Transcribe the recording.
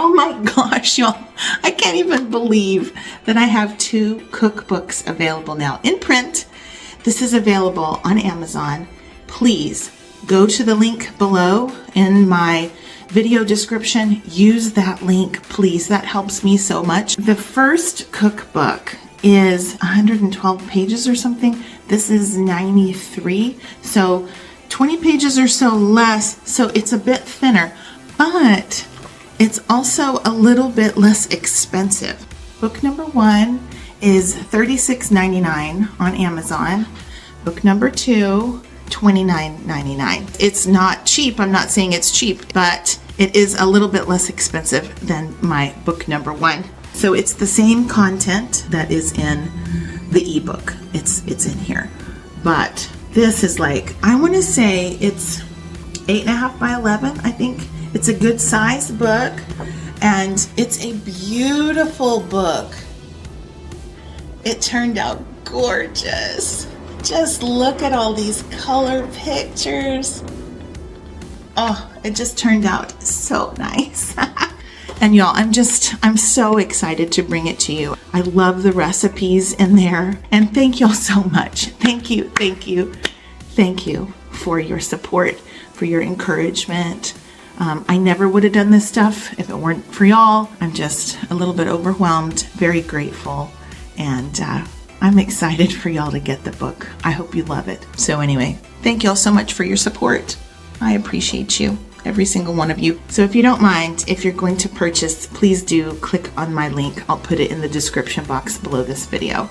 Oh my gosh, y'all. I can't even believe that I have 2 cookbooks available now in print. This is available on Amazon. Please go to the link below in my video description. Use that link, please. That helps me so much. The first cookbook is 112 pages or something. This is 93. So 20 pages or so less. So it's a bit thinner, but it's also a little bit less expensive. Book number 1 is $36.99 on Amazon. Book number 2, $29.99. It's not cheap. I'm not saying it's cheap, but it is a little bit less expensive than my book number 1. So it's the same content that is in the ebook. It's in here. But this is like, I want to say it's 8.5 by 11, I think. It's a good size book, and it's a beautiful book. It turned out gorgeous. Just look at all these color pictures. Oh, it just turned out so nice. And y'all, I'm so excited to bring it to you. I love the recipes in there, and thank y'all so much. Thank you for your support, for your encouragement. I never would have done this stuff if it weren't for y'all. I'm just a little bit overwhelmed, very grateful, and I'm excited for y'all to get the book. I hope you love it. So anyway, thank y'all so much for your support. I appreciate you, every single one of you. So if you don't mind, if you're going to purchase, please do click on my link. I'll put it in the description box below this video.